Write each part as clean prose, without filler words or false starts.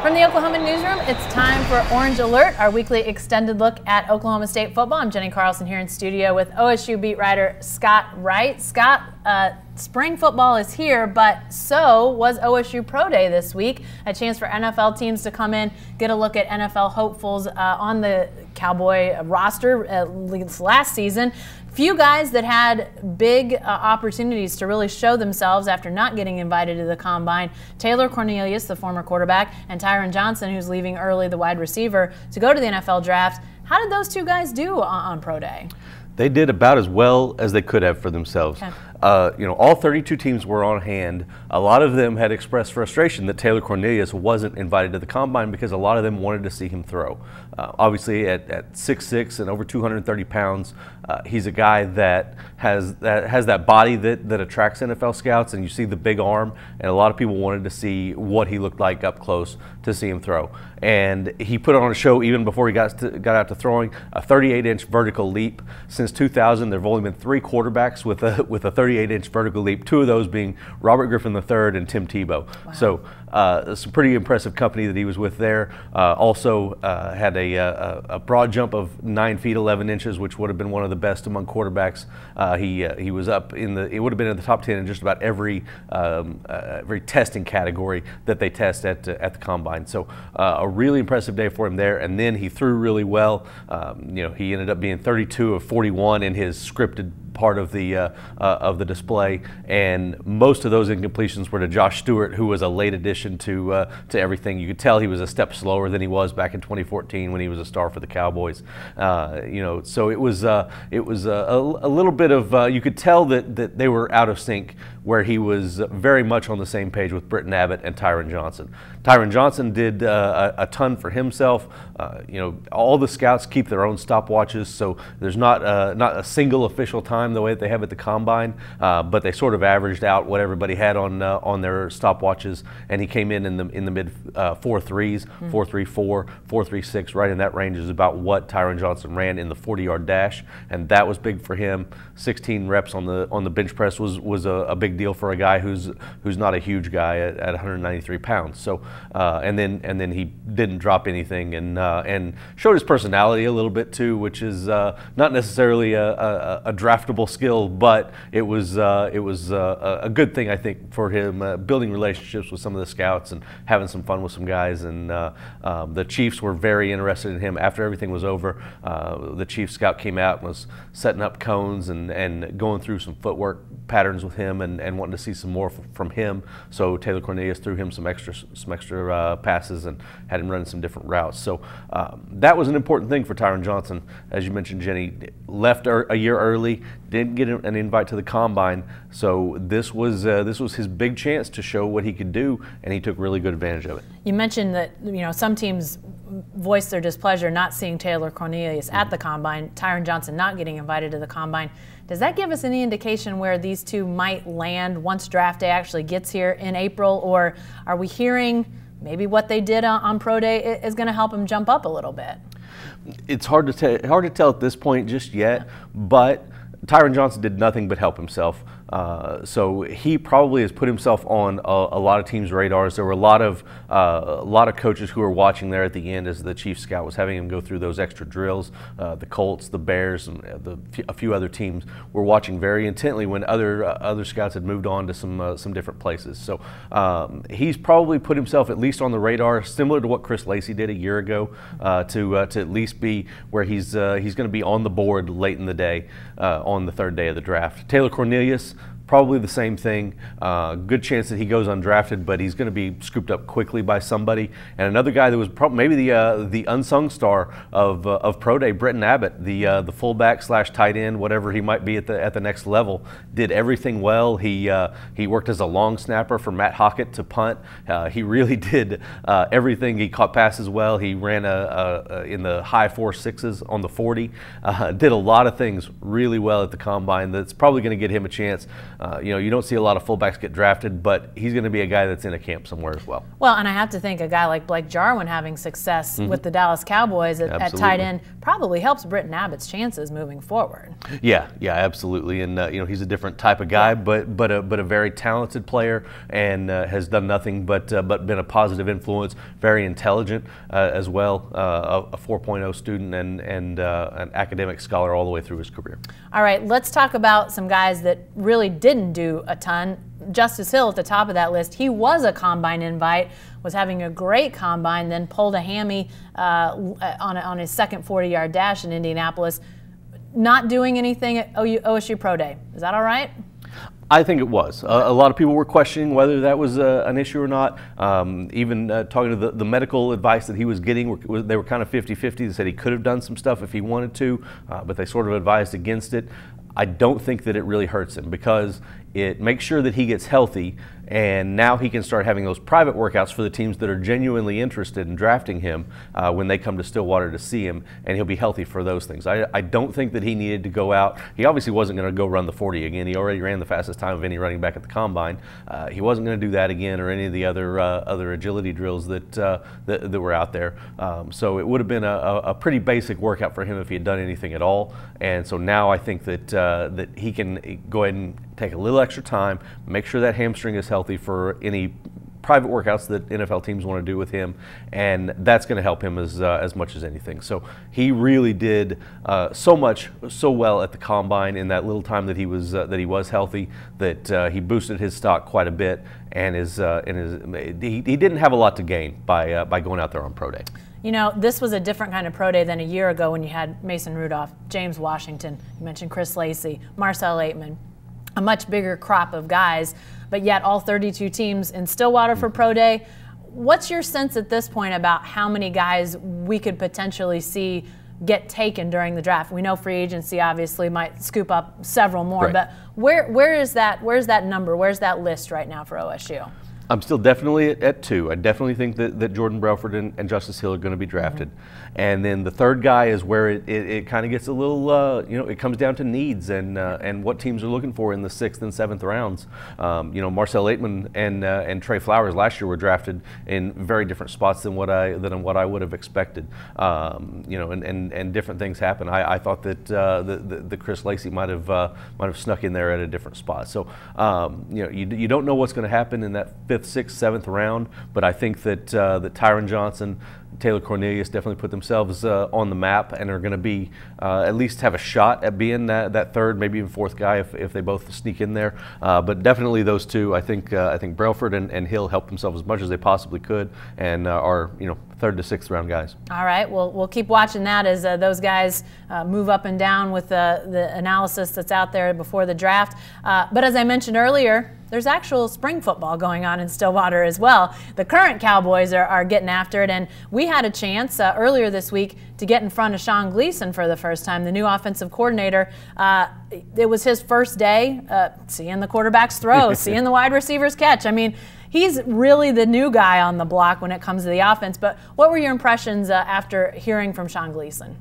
From the Oklahoman newsroom, it's time for Orange Alert, our weekly extended look at Oklahoma State football. I'm Jenny Carlson here in studio with OSU beat writer Scott Wright. Scott, spring football is here, but so was OSU Pro Day this week. A chance for NFL teams to come in, get a look at NFL hopefuls on the Cowboy roster last season. Few guys that had big opportunities to really show themselves after not getting invited to the combine. Taylor Cornelius, the former quarterback, and Tyron Johnson, who's leaving early, the wide receiver, to go to the NFL draft. How did those two guys do on Pro Day? They did about as well as they could have for themselves. Okay. All 32 teams were on hand. A lot of them had expressed frustration that Taylor Cornelius wasn't invited to the combine because a lot of them wanted to see him throw. Obviously, at 6'6" and over 230 pounds, he's a guy that has that body that attracts NFL scouts, and you see the big arm, and a lot of people wanted to see what he looked like up close to see him throw. And he put on a show even before he got out to throwing. A 38-inch vertical leap. Since 2000, there have only been 3 quarterbacks with a 38-inch vertical leap, 2 of those being Robert Griffin III and Tim Tebow. Wow. So some pretty impressive company that he was with there. Also had a broad jump of 9 feet 11 inches, which would have been one of the best among quarterbacks. He was up in it would have been in the top 10 in just about every testing category that they test at the combine. So a really impressive day for him there. And then he threw really well. He ended up being 32 of 41 in his scripted part of the display, and most of those incompletions were to Josh Stewart, who was a late addition to everything. You could tell he was a step slower than he was back in 2014 when he was a star for the Cowboys. So it was a little bit of you could tell that they were out of sync, where he was very much on the same page with Britton Abbott and Tyron Johnson. Tyron Johnson did a ton for himself. All the scouts keep their own stopwatches, so there's not a single official time the way that they have at the combine, but they sort of averaged out what everybody had on their stopwatches, and he came in the mid 4.3s, 4.34, 4.36, right in that range is about what Tyron Johnson ran in the 40-yard dash, and that was big for him. 16 reps on the bench press was a big deal for a guy who's not a huge guy at 193 pounds. So and then he didn't drop anything and showed his personality a little bit too, which is not necessarily a draftable skill, but it was a good thing, I think, for him, building relationships with some of the scouts and having some fun with some guys. And the Chiefs were very interested in him after everything was over. The Chiefs scout came out and was setting up cones and going through some footwork patterns with him and wanting to see some more from him. So Taylor Cornelius threw him some extra passes and had him running some different routes. So that was an important thing for Tyron Johnson. As you mentioned, Jenny, left a year early, didn't get an invite to the combine. So this was his big chance to show what he could do, and he took really good advantage of it. You mentioned that some teams voiced their displeasure not seeing Taylor Cornelius at the combine, Tyron Johnson not getting invited to the combine. Does that give us any indication where these two might land once draft day actually gets here in April, or are we hearing maybe what they did on Pro Day is going to help them jump up a little bit? It's hard to tell at this point just yet, but Tyron Johnson did nothing but help himself. So he probably has put himself on a lot of teams' radars. There were a lot of coaches who were watching there at the end as the Chief scout was having him go through those extra drills. The Colts, the Bears, and a few other teams were watching very intently when other scouts had moved on to some different places. So he's probably put himself at least on the radar, similar to what Chris Lacey did a year ago, to at least be where he's going to be on the board late in the day on the 3rd day of the draft. Taylor Cornelius, probably the same thing. Good chance that he goes undrafted, but he's going to be scooped up quickly by somebody. And another guy that was maybe the unsung star of Pro Day, Britton Abbott, the fullback / tight end, whatever he might be at the next level, did everything well. He worked as a long snapper for Matt Hockett to punt. He really did everything. He caught passes well. He ran in the high 4.6s on the 40. Did a lot of things really well at the combine. That's probably going to get him a chance You don't see a lot of fullbacks get drafted, but he's going to be a guy that's in a camp somewhere as well. Well, and I have to think a guy like Blake Jarwin having success with the Dallas Cowboys at tight end probably helps Britton Abbott's chances moving forward. Yeah, absolutely. And he's a different type of guy, but a very talented player, and has done nothing but been a positive influence. Very intelligent as well. A 4.0 student and an academic scholar all the way through his career. All right, let's talk about some guys that really didn't do a ton. Justice Hill at the top of that list. He was a combine invite, was having a great combine, then pulled a hammy on his second 40-yard dash in Indianapolis. Not doing anything at OSU Pro Day. Is that all right? I think it was. A lot of people were questioning whether that was an issue or not. Even talking to the medical advice that he was getting, they were kind of 50-50. They said he could have done some stuff if he wanted to, but they sort of advised against it. I don't think that it really hurts him, because it makes sure that he gets healthy, and now he can start having those private workouts for the teams that are genuinely interested in drafting him when they come to Stillwater to see him, and he'll be healthy for those things. I don't think that he needed to go out. He obviously wasn't going to go run the 40 again. He already ran the fastest time of any running back at the combine. He wasn't going to do that again, or any of the other agility drills that were out there. So it would have been a pretty basic workout for him if he had done anything at all. And so now I think that he can go ahead and take a little extra time, make sure that hamstring is healthy for any private workouts that NFL teams want to do with him, and that's going to help him as much as anything. So he really did so well at the combine in that little time that he was healthy, that he boosted his stock quite a bit, and he didn't have a lot to gain by going out there on Pro Day. This was a different kind of pro day than a year ago when you had Mason Rudolph, James Washington, you mentioned Chris Lacey, Marcel Aitman, a much bigger crop of guys, but yet all 32 teams in Stillwater for pro day. What's your sense at this point about how many guys we could potentially see get taken during the draft? We know free agency obviously might scoop up several more, right, but where's that number? Where's that list right now for OSU? I'm still definitely at 2. I definitely think that Jordan Brelford and Justice Hill are going to be drafted. And then the third guy is where it kind of gets a little, it comes down to needs and what teams are looking for in the 6th and 7th rounds. Marcel Aitman and Trey Flowers last year were drafted in very different spots than what I would have expected. And different things happen. I thought that the Chris Lacey might have snuck in there at a different spot. So you don't know what's going to happen in that 5th, 6th, 7th round, but I think that Tyron Johnson, Taylor Cornelius definitely put themselves on the map and are going to be at least have a shot at being that 3rd, maybe even 4th guy if they both sneak in there. But definitely those two. I think Brelford and Hill helped themselves as much as they possibly could, and are 3rd to 6th round guys. All right, well, we'll keep watching that as those guys move up and down with the analysis that's out there before the draft. But as I mentioned earlier, there's actual spring football going on in Stillwater as well. The current Cowboys are getting after it, and we had a chance earlier this week to get in front of Sean Gleason for the first time, the new offensive coordinator. It was his first day seeing the quarterbacks throw, seeing the wide receivers catch. I mean, he's really the new guy on the block when it comes to the offense. But what were your impressions after hearing from Sean Gleason?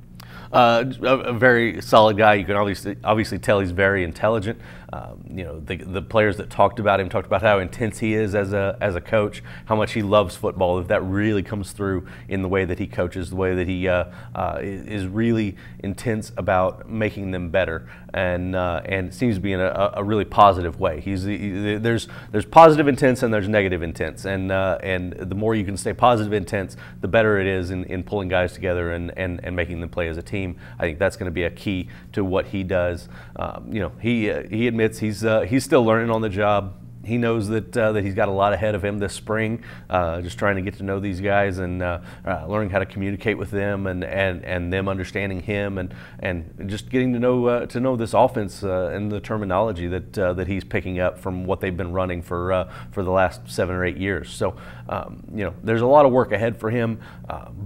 A very solid guy. You can obviously tell he's very intelligent. The players that talked about him talked about how intense he is as a coach, how much he loves football. That really comes through in the way that he coaches, the way that he is really intense about making them better, and it seems to be in a really positive way. There's positive intense and there's negative intense, and the more you can stay positive intense, the better it is in pulling guys together and making them play as a team. I think that's going to be a key to what he does. He admits he's still learning on the job. He knows that he's got a lot ahead of him this spring, just trying to get to know these guys and learning how to communicate with them and them understanding him and just getting to know this offense and the terminology that he's picking up from what they've been running for the last 7 or 8 years. So there's a lot of work ahead for him,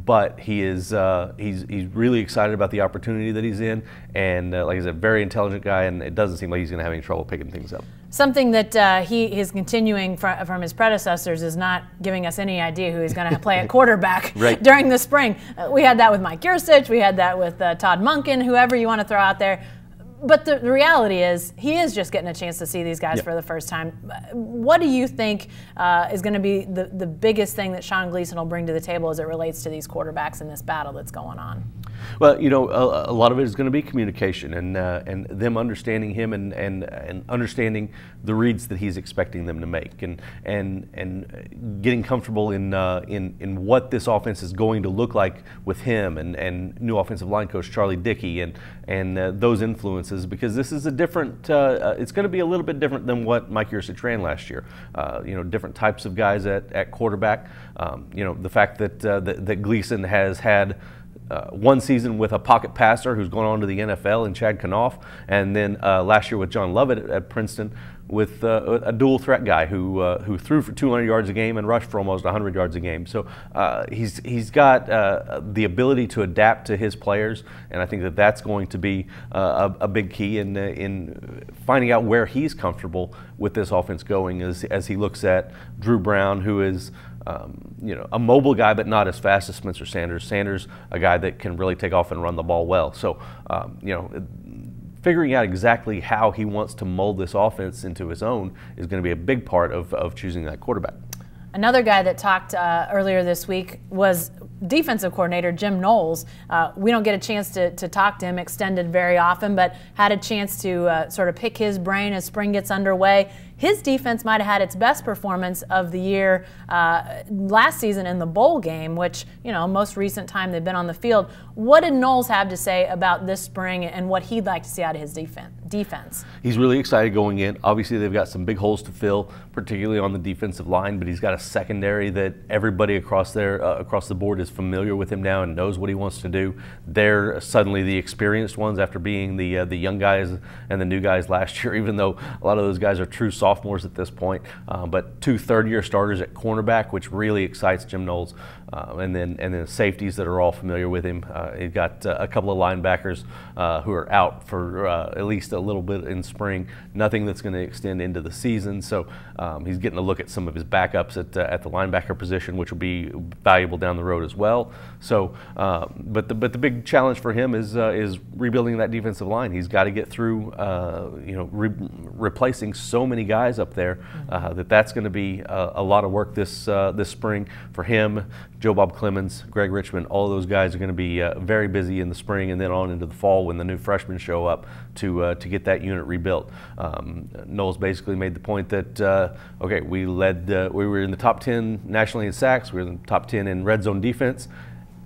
but he's really excited about the opportunity that he's in, and like I said, very intelligent guy, and it doesn't seem like he's going to have any trouble picking things up. Something that he is continuing from his predecessors is not giving us any idea who he's going to play at quarterback right. during the spring. We had that with Mike Yurcich, we had that with Todd Monken, whoever you want to throw out there. But the reality is he is just getting a chance to see these guys for the first time. What do you think is going to be the biggest thing that Sean Gleason will bring to the table as it relates to these quarterbacks in this battle that's going on? Well, you know, a lot of it is going to be communication and them understanding him and understanding the reads that he's expecting them to make and getting comfortable in what this offense is going to look like with him and new offensive line coach Charlie Dickey and those influences, because this is a different. It's going to be a little bit different than what Mike Yurcich ran last year. You know, different types of guys at quarterback. You know, the fact that Gleason has had one season with a pocket passer who's gone on to the NFL in Chad Kanoff, and then last year with John Lovett at Princeton with a dual threat guy who threw for 200 yards a game and rushed for almost 100 yards a game. So he's got the ability to adapt to his players, and I think that that's going to be a big key in finding out where he's comfortable with this offense going as he looks at Drew Brown, who is you know, a mobile guy, but not as fast as Spencer Sanders. Sanders, a guy that can really take off and run the ball well. So, you know, figuring out exactly how he wants to mold this offense into his own is going to be a big part of choosing that quarterback. Another guy that talked earlier this week was defensive coordinator Jim Knowles. We don't get a chance to talk to him extended very often, but had a chance to sort of pick his brain as spring gets underway. His defense might have had its best performance of the year last season in the bowl game, which, you know, most recent time they've been on the field. What did Knowles have to say about this spring and what he'd like to see out of his defense? He's really excited going in. Obviously, they've got some big holes to fill, particularly on the defensive line, but he's got a secondary that everybody across the board is familiar with him now and knows what he wants to do. They're suddenly the experienced ones after being the young guys and the new guys last year, even though a lot of those guys are true sophomores at this point, but 2 third-year starters at cornerback, which really excites Jim Knowles, and then safeties that are all familiar with him. He's got a couple of linebackers who are out for at least a little bit in spring. Nothing that's going to extend into the season, so he's getting a look at some of his backups at the linebacker position, which will be valuable down the road as well. So, but the big challenge for him is rebuilding that defensive line. He's got to get through, you know, replacing so many guys up there that's going to be a lot of work this spring for him. Joe Bob Clemens, Greg Richmond, all of those guys are going to be very busy in the spring and then on into the fall when the new freshmen show up to get that unit rebuilt. Knowles basically made the point that okay, we were in the top 10 nationally in sacks, we were in the top 10 in red zone defense.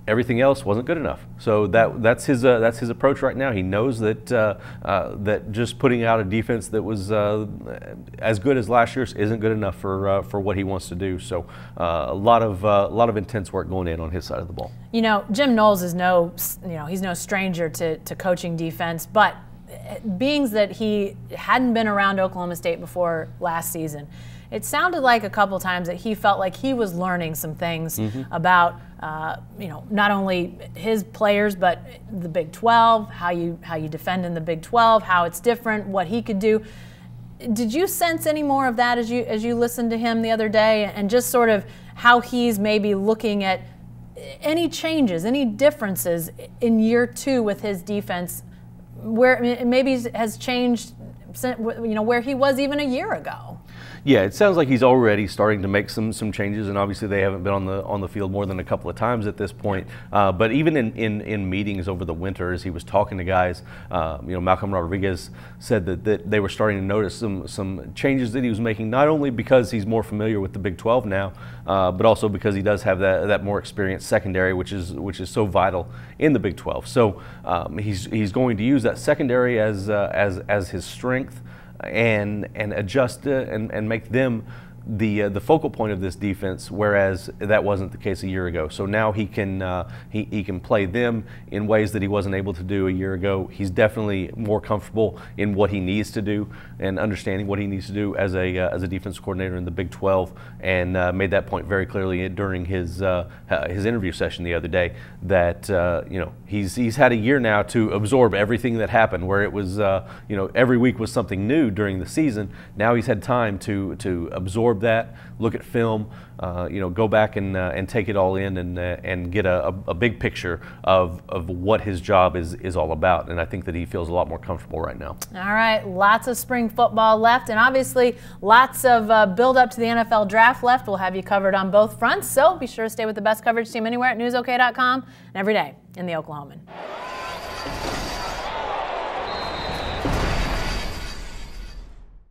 Everything else wasn't good enough. So that's his approach right now. He knows that that just putting out a defense that was as good as last year's isn't good enough for what he wants to do. So a lot of intense work going in on his side of the ball. You know, Jim Knowles is he's no stranger to coaching defense, but being that he hadn't been around Oklahoma State before last season, it sounded like a couple times that he felt like he was learning some things about, you know, not only his players but the Big 12, how you defend in the Big 12, how it's different, what he could do. Did you sense any more of that as you listened to him the other day, and just sort of how he's maybe looking at any changes, any differences in year 2 with his defense, where it maybe has changed, you know, where he was even a year ago? Yeah, it sounds like he's already starting to make some changes, and obviously they haven't been on the field more than a couple of times at this point. But even in meetings over the winter, as he was talking to guys, you know, Malcolm Rodriguez said that they were starting to notice some changes that he was making, not only because he's more familiar with the Big 12 now, but also because he does have that more experienced secondary, which is so vital in the Big 12. So he's going to use that secondary as his strength, and adjust and make them the focal point of this defense, whereas that wasn't the case a year ago. So now he can play them in ways that he wasn't able to do a year ago. He's definitely more comfortable in what he needs to do and understanding what he needs to do as a defense coordinator in the Big 12, and made that point very clearly during his interview session the other day, that you know, he's had a year now to absorb everything that happened, where it was you know, every week was something new during the season. Now he's had time to absorb absorb that, look at film, go back and take it all in and get a big picture of what his job is all about. And I think that he feels a lot more comfortable right now. All right, lots of spring football left, and obviously lots of build up to the NFL draft left. We'll have you covered on both fronts, so be sure to stay with the best coverage team anywhere at newsok.com and every day in the Oklahoman.